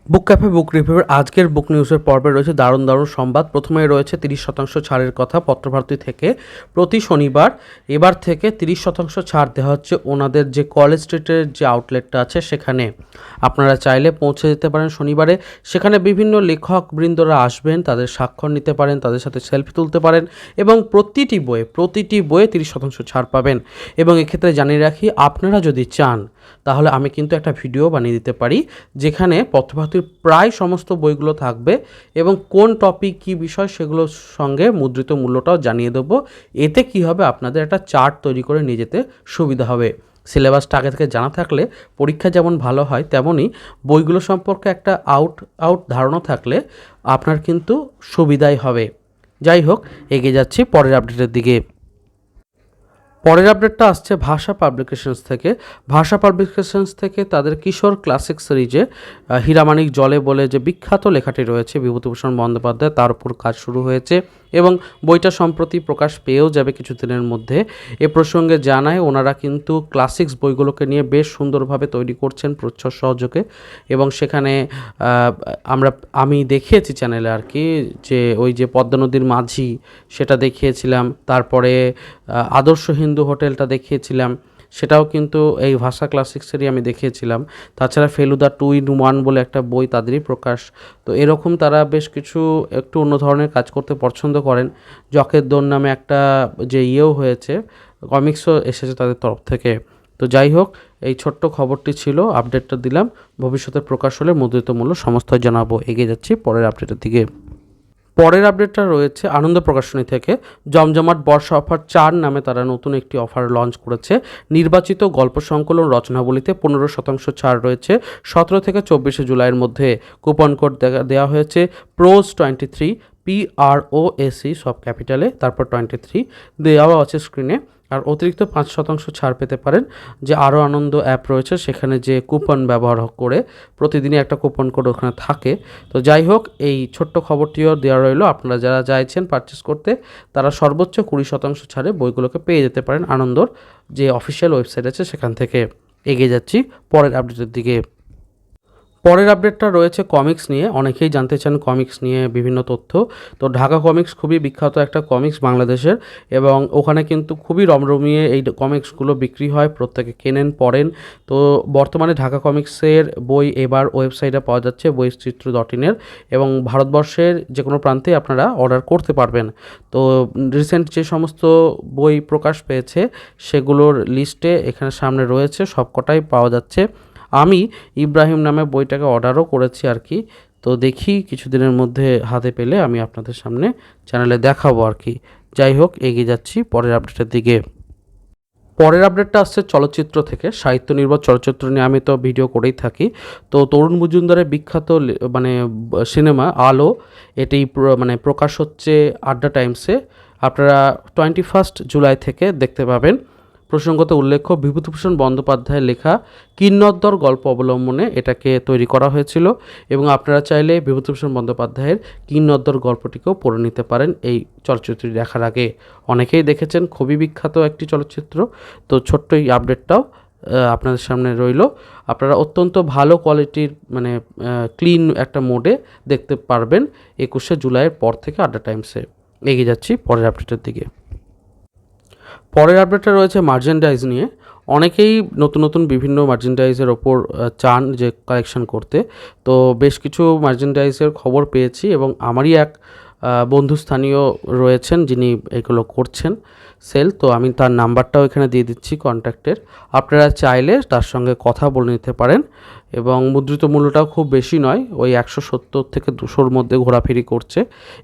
বুক cafe বুক রিভিউর আজকের বুক নিউজের পর্বে রয়েছে দারুণ দারুণ সংবাদ। প্রথমেই রয়েছে 30% ছাড়ের কথা পত্রভারতী থেকে। প্রতি শনিবার এবার থেকে 30% ছাড় দেওয়া হচ্ছে ওনাদের যে কলেজ স্ট্রিটের যে আউটলেটটা আছে সেখানে। আপনারা চাইলে পৌঁছে যেতে পারেন শনিবারে। সেখানে বিভিন্ন লেখক বৃন্দরা আসবেন, তাদের স্বাক্ষর নিতে পারেন, তাদের সাথে সেলফি তুলতে পারেন এবং প্রতিটি বইয়ে 30% ছাড় পাবেন। এবং এক্ষেত্রে জানিয়ে রাখি, আপনারা যদি চান তাহলে আমি কিন্তু একটা ভিডিও বানিয়ে দিতে পারি যেখানে পত্রভারতীর প্রায় সমস্ত বইগুলো থাকবে এবং কোন টপিক কী বিষয় সেগুলোর সঙ্গে মুদ্রিত মূল্যটাও জানিয়ে দেবো। এতে কি হবে, আপনাদের একটা চার্ট তৈরি করে নিয়ে যেতে সুবিধা হবে। সিলেবাসটা আগে থেকে জানা থাকলে পরীক্ষা যেমন ভালো হয়, তেমনই বইগুলো সম্পর্কে একটা আউট ধারণা থাকলে আপনার কিন্তু সুবিধাই হবে। যাই হোক, এগিয়ে যাচ্ছি পরের আপডেটের দিকে। পরের আপডেটটা আসছে ভাষা পাবলিকেশনস থেকে। ভাষা পাবলিকেশনস থেকে তাদের কিশোর ক্লাসিক সিরিজে হীরামানিক জলে বলে যে বিখ্যাত লেখাটি রয়েছে বিভূতিভূষণ বন্দ্যোপাধ্যায়, তার উপর কাজ শুরু হয়েছে এবং বইটা সম্প্রতি প্রকাশ পেয়েও যাবে কিছুদিনের মধ্যে। এ প্রসঙ্গে জানায় ওনারা কিন্তু ক্লাসিক্স বইগুলোকে নিয়ে বেশ সুন্দরভাবে তৈরি করছেন প্রচ্ছদ সহযোগে। এবং সেখানে আমি দেখিয়েছি চ্যানেলে আর কি, যে ওই যে পদ্মা নদীর মাঝি সেটা দেখিয়েছিলাম, তারপরে আদর্শ হিন্দু হোটেলটা দেখিয়েছিলাম, সেটাও কিন্তু এই ভাষা ক্লাসিক্সেরই আমি দেখিয়েছিলাম। তাছাড়া ফেলুদা 2 in 1 বলে একটা বই তাদেরই প্রকাশ। তো এরকম তারা বেশ কিছু একটু অন্য ধরনের কাজ করতে পছন্দ করেন। জকের দোন নামে একটা যে হয়েছে, কমিক্সও এসেছে তাদের তরফ থেকে। তো যাই হোক, এই ছোট্ট খবরটি ছিল, আপডেটটা দিলাম। ভবিষ্যতে প্রকাশ হলে মুদ্রিত মূল্য সমস্তই জানাবো। এগিয়ে যাচ্ছি পরের আপডেটের দিকে। পরের আপডেটটা রয়েছে আনন্দ প্রকাশনী থেকে। জমজমাট বর্ষা অফার 4 নামে তারা নতুন একটি অফার লঞ্চ করেছে। নির্বাচিত গল্প সংকলন রচনাবলিতে 15% ছাড় রয়েছে 17 থেকে 24 জুলাইয়ের মধ্যে। কুপন কোড দেওয়া হয়েছে প্রোজ 23, PROAC সব ক্যাপিটালে, তারপর 23 দেওয়া আছে স্ক্রিনে। আর অতিরিক্ত 5% ছাড় পেতে পারেন যে আরও আনন্দ অ্যাপ রয়েছে সেখানে যে কুপন ব্যবহার করে প্রতিদিনই একটা কুপন কোড ওখানে থাকে। তো যাই হোক, এই ছোট্ট খবরটিও দেওয়া রইল। আপনারা যারা চাইছেন পারচেস করতে তারা সর্বোচ্চ 20% ছাড়ে বইগুলোকে পেয়ে যেতে পারেন আনন্দর যে অফিসিয়াল ওয়েবসাইট আছে সেখান থেকে। এগিয়ে যাচ্ছি পরের আপডেটের দিকে। পরের আপডেটটা রয়েছে কমিক্স নিয়ে। অনেকেই জানতে চান কমিক্স নিয়ে বিভিন্ন তথ্য। তো ঢাকা কমিক্স খুবই বিখ্যাত একটা কমিক্স বাংলাদেশের, এবং ওখানে কিন্তু খুবই রমরমিয়ে এই কমিক্সগুলো বিক্রি হয়, প্রত্যেকে কেনেন পড়েন। তো বর্তমানে ঢাকা কমিক্সের বই এবার ওয়েবসাইটে পাওয়া যাচ্ছে বইচিত্র.in এবং ভারতবর্ষের যে কোনো প্রান্তে আপনারা অর্ডার করতে পারবেন। তো রিসেন্ট যে সমস্ত বই প্রকাশ পেয়েছে সেগুলোর লিস্টে এখানে সামনে রয়েছে, সবকটাই পাওয়া যাচ্ছে। আমি ইব্রাহিম নামে বইটাকে অর্ডারও করেছি আর কি। তো দেখি কিছুদিনের মধ্যে হাতে পেলে আমি আপনাদের সামনে চ্যানেলে দেখাবো আর কি। যাই হোক, এগিয়ে যাচ্ছি পরের আপডেটের দিকে। পরের আপডেটটা আসছে চলচ্চিত্র থেকে। সাহিত্য নির্ভর চলচ্চিত্র নিয়ে আমি তো ভিডিও করেই থাকি। তো তরুণ মজুমদারের বিখ্যাত সিনেমা আলো, এটি প্রকাশ হচ্ছে আড্ডা টাইমসে। আপনারা 21 জুলাই থেকে দেখতে পাবেন। প্রসঙ্গত উল্লেখ্য, বিভূতিভূষণ বন্দ্যোপাধ্যায়ের লেখা কিন্নরদর গল্প অবলম্বনে এটাকে তৈরি করা হয়েছিল এবং আপনারা চাইলে বিভূতিভূষণ বন্দ্যোপাধ্যায়ের কিন্নরদর গল্পটিকেও পড়ে নিতে পারেন এই চলচ্চিত্রটি দেখার আগে। অনেকেই দেখেছেন, খুবই বিখ্যাত একটি চলচ্চিত্র। তো ছোট্ট এই আপডেটটাও আপনাদের সামনে রইল। আপনারা অত্যন্ত ভালো কোয়ালিটির ক্লিন একটা মোডে দেখতে পারবেন 21 জুলাইয়ের পর থেকে আড্ডা টাইমসে। এগিয়ে যাচ্ছি পরের আপডেটের দিকে। পরের আপডেটটা রয়েছে মার্চেন্ডাইজ নিয়ে। অনেকেই নতুন নতুন বিভিন্ন মার্চেন্ডাইজের ওপর চান যে কালেকশন করতে। তো বেশ কিছু মার্চেন্ডাইজের খবর পেয়েছি এবং আমারই এক বন্ধুস্থানীয় রয়েছেন যিনি এগুলো করছেন সেল। তো আমি তার নাম্বারটাও এখানে দিয়ে দিচ্ছি কন্ট্যাক্টের। আপনারা চাইলে তার সঙ্গে কথা বলে নিতে পারেন এবং মুদ্রিত মূল্যটাও খুব বেশি নয়, ওই 170 থেকে 200-র মধ্যে ঘোরাফেরি করছে।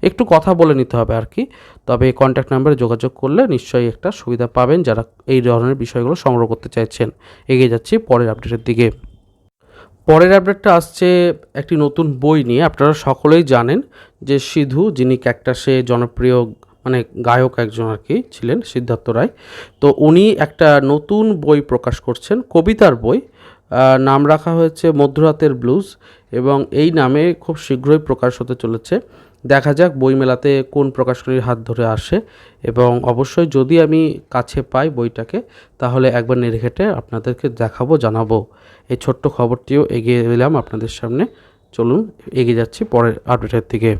একটু কথা বলে নিতে হবে আর কি। তবে কন্ট্যাক্ট নাম্বারে যোগাযোগ করলে নিশ্চয়ই একটা সুবিধা পাবেন যারা এই ধরনের বিষয়গুলো সংগ্রহ করতে চাইছেন। এগিয়ে যাচ্ছি পরের আপডেটের দিকে। পরের আপডেটটা আসছে একটি নতুন বই নিয়ে। আপনারা সকলেই জানেন যে সিধু, যিনি ক্যাকটাসে জনপ্রিয় গায়ক একজন আর কি ছিলেন, সিদ্ধার্থ রায়। তো উনি একটা নতুন বই প্রকাশ করছেন, কবিতার বই। নাম রাখা হয়েছে মধ্যরাতের ব্লুজ এবং এই নামে খুব শীঘ্রই প্রকাশ হতে চলেছে। দেখা যাক বইমেলাতে কোন প্রকাশনীর হাত ধরে আসে এবং অবশ্যই যদি আমি কাছে পাই বইটাকে তাহলে একবার নিরেঘেটে আপনাদেরকে দেখাবো, জানাবো। এই ছোট্ট খবরটিও এগিয়ে দিলাম আপনাদের সামনে। চলুন এগিয়ে যাচ্ছি পরের আপডেটের দিকে।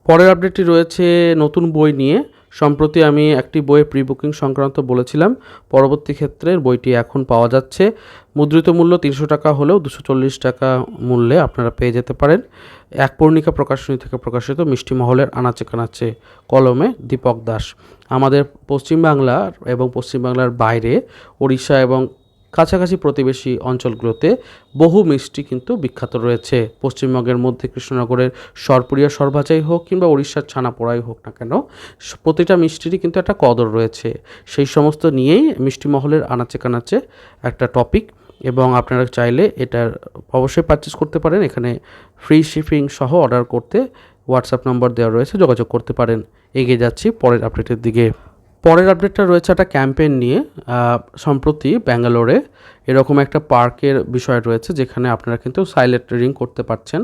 পরের আপডেটটি রয়েছে নতুন বই নিয়ে। সম্প্রতি আমি একটি বইয়ের প্রি বুকিং সংক্রান্ত বলেছিলাম, পরবর্তী ক্ষেত্রে বইটি এখন পাওয়া যাচ্ছে। মুদ্রিত মূল্য 300 টাকা হলেও 240 টাকা মূল্যে আপনারা পেয়ে যেতে পারেন। এক পূর্ণিকা প্রকাশনী থেকে প্রকাশিত মিষ্টি মহলের আনাচে কানাচে, কলমে দীপক দাস। আমাদের পশ্চিমবাংলার এবং পশ্চিমবাংলার বাইরে ওড়িশা এবং কাছাকাছি প্রতিবেশী অঞ্চলগুলোতে বহু মিষ্টি কিন্তু বিখ্যাত রয়েছে। পশ্চিমবঙ্গের মধ্যে কৃষ্ণনগরের সরপুরিয়া সরভাজাই হোক কিংবা উড়িষ্যার ছানাপোড়াই হোক না কেন, প্রতিটা মিষ্টিরই কিন্তু একটা কদর রয়েছে। সেই সমস্ত নিয়েই মিষ্টি মহলের আনাচে কানাচে একটা টপিক, এবং আপনারা চাইলে এটার অবশ্যই পারচেস করতে পারেন। এখানে ফ্রি শিপিং সহ অর্ডার করতে হোয়াটসঅ্যাপ নম্বর দেওয়া রয়েছে, যোগাযোগ করতে পারেন। এগিয়ে যাচ্ছি পরের আপডেটের দিকে। পরের আপডেটটা রয়েছে একটা ক্যাম্পেইন নিয়ে। সম্প্রতি ব্যাঙ্গালোরে এরকম একটা পার্কের বিষয় রয়েছে যেখানে আপনারা কিন্তু সাইলেন্ট রিডিং করতে পারছেন।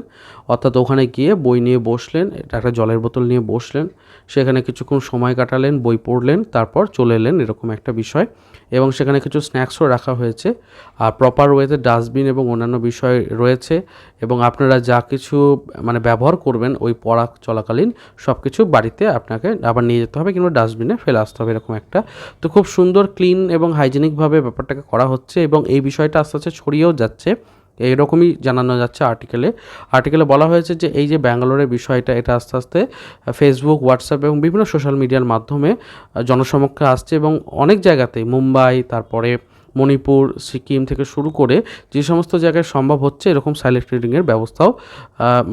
অর্থাৎ ওখানে গিয়ে বই নিয়ে বসলেন, একটা জলের বোতল নিয়ে বসলেন, সেখানে কিছুক্ষণ সময় কাটালেন, বই পড়লেন, তারপর চলে এলেন, এরকম একটা বিষয়। এবং সেখানে কিছু স্ন্যাক্সও রাখা হয়েছে, আর প্রপার ওয়েতে ডাস্টবিন এবং অন্যান্য বিষয় রয়েছে। এবং আপনারা যা কিছু ব্যবহার করবেন ওই পড়া চলাকালীন সব কিছু বাড়িতে আপনাকে আবার নিয়ে যেতে হবে কিংবা ডাস্টবিনে ফেলে আসতে হবে, এরকম একটা। তো খুব সুন্দর ক্লিন এবং হাইজেনিকভাবে ব্যাপারটাকে করা হচ্ছে, এবং এই বিষয়টা আস্তে আস্তে ছড়িয়েও যাচ্ছে। এইরকমই জানানো যাচ্ছে আর্টিকেলে বলা হয়েছে যে এই যে ব্যাঙ্গালোরের বিষয়টা, এটা আস্তে আস্তে ফেসবুক, হোয়াটসঅ্যাপ এবং বিভিন্ন সোশ্যাল মিডিয়ার মাধ্যমে জনসমক্ষে আসছে, এবং অনেক জায়গাতেই মুম্বাই, তারপরে মণিপুর, সিকিম থেকে শুরু করে যে সমস্ত জায়গায় সম্ভব হচ্ছে এরকম সাইলেন্ট রিডিংয়ের ব্যবস্থাও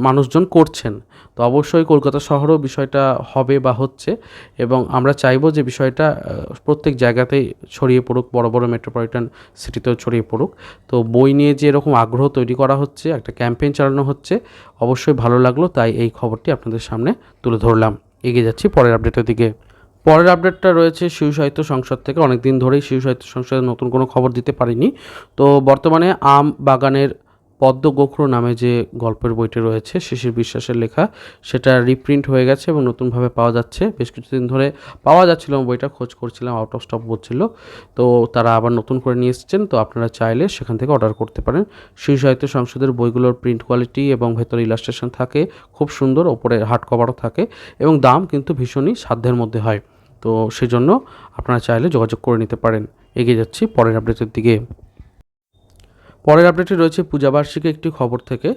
মানুষজন করছেন। তো অবশ্যই কলকাতা শহরেও বিষয়টা হবে বা হচ্ছে, এবং আমরা চাইবো যে বিষয়টা প্রত্যেক জায়গাতেই ছড়িয়ে পড়ুক, বড় বড় মেট্রোপলিটন সিটিতেও ছড়িয়ে পড়ুক। তো বই নিয়ে যে এরকম আগ্রহ তৈরি করা হচ্ছে, একটা ক্যাম্পেইন চালানো হচ্ছে, অবশ্যই ভালো লাগলো, তাই এই খবরটি আপনাদের সামনে তুলে ধরলাম। এগিয়ে যাচ্ছি পরের আপডেটের দিকে। পরের আপডেটটা রয়েছে শিশু সাহিত্য সংসদ থেকে। অনেক দিন ধরেই শিশু সাহিত্য সংসদে নতুন কোনো খবর দিতে পারিনি। তো বর্তমানে আম বাগানের পদ্ম গোখরো নামে যে গল্পের বইটি রয়েছে শিশির বিশ্বাসের লেখা, সেটা রিপ্রিন্ট হয়ে গেছে এবং নতুনভাবে পাওয়া যাচ্ছে। বেশ কিছুদিন ধরে পাওয়া যাচ্ছিল, বইটা খোঁজ করছিলাম, আউট অফ স্টক বলছিল। তো তারা আবার নতুন করে নিয়ে এসেছেন, তো আপনারা চাইলে সেখান থেকে অর্ডার করতে পারেন। শিশু সাহিত্য সংসদের বইগুলোর প্রিন্ট কোয়ালিটি এবং ভেতরে ইলাস্ট্রেশন থাকে খুব সুন্দর, ওপরে হার্ড কভারও থাকে, এবং দাম কিন্তু ভীষণই সাধ্যের মধ্যে হয়। তো সেজন্য আপনারা চাইলে যোগাযোগ করে নিতে পারেন। এগিয়ে যাচ্ছি পরের আপডেটের দিকে। পরের আপডেটে রয়েছে পূজাবার্ষিকী একটি খবর থেকে।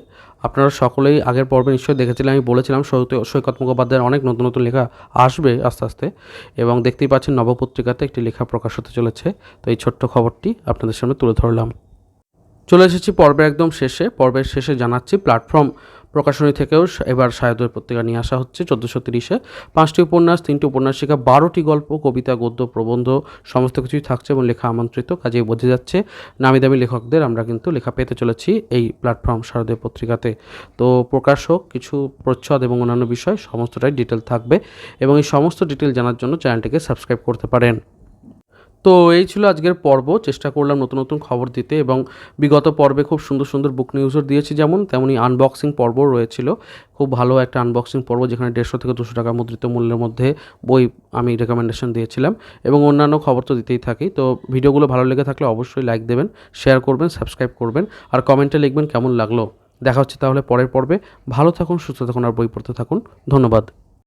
আপনারা সকলেই আগের পর্বে নিশ্চয়ই দেখেছিলেন, আমি বলেছিলাম সৈকত মুখোপাধ্যায়ের অনেক নতুন নতুন লেখা আসবে আস্তে আস্তে, এবং দেখতেই পাচ্ছেন নবপত্রিকাতে একটি লেখা প্রকাশ হতে চলেছে। তো এই ছোট্ট খবরটি আপনাদের সামনে তুলে ধরলাম। চলে এসেছি পর্বের একদম শেষে। পর্বের শেষে জানাচ্ছি প্ল্যাটফর্ম প্রকাশনী থেকেও এবার সায়দের পত্রিকা নিয়ে আসা হচ্ছে 1430-এ 5টি উপন্যাস, 3টি উপন্যাসিকা, 12টি গল্প, কবিতা, গদ্য, প্রবন্ধ সমস্ত কিছুই থাকছে, এবং লেখা আমন্ত্রিত। কাজেই বোঝা যাচ্ছে নামি দামি লেখকদের আমরা কিন্তু লেখা পেতে চলেছি এই প্ল্যাটফর্ম শারদীয় পত্রিকাতে। তো প্রকাশক, কিছু প্রচ্ছদ এবং অন্যান্য বিষয় সমস্তটাই ডিটেল থাকবে, এবং এই সমস্ত ডিটেল জানার জন্য চ্যানেলটিকে সাবস্ক্রাইব করতে পারেন। তো এই ছিল আজকের পর্ব। চেষ্টা করলাম নতুন নতুন খবর দিতে, এবং বিগত পর্বে খুব সুন্দর সুন্দর বুক নিউজও দিয়েছি, তেমনি আনবক্সিং পর্বও রয়েছিল। খুব ভালো একটা আনবক্সিং পর্ব, যেখানে 150 থেকে 200 টাকা মুদ্রিত মূল্যের মধ্যে বই আমি রেকমেন্ডেশন দিয়েছিলাম, এবং অন্যান্য খবর তো দিতেই থাকি। তো ভিডিওগুলো ভালো লেগে থাকলে অবশ্যই লাইক দেবেন, শেয়ার করবেন, সাবস্ক্রাইব করবেন, আর কমেন্টে লিখবেন কেমন লাগলো। দেখা হচ্ছে তাহলে পরের পর্বে। ভালো থাকুন, সুস্থ থাকুন, আর বই পড়তে থাকুন। ধন্যবাদ।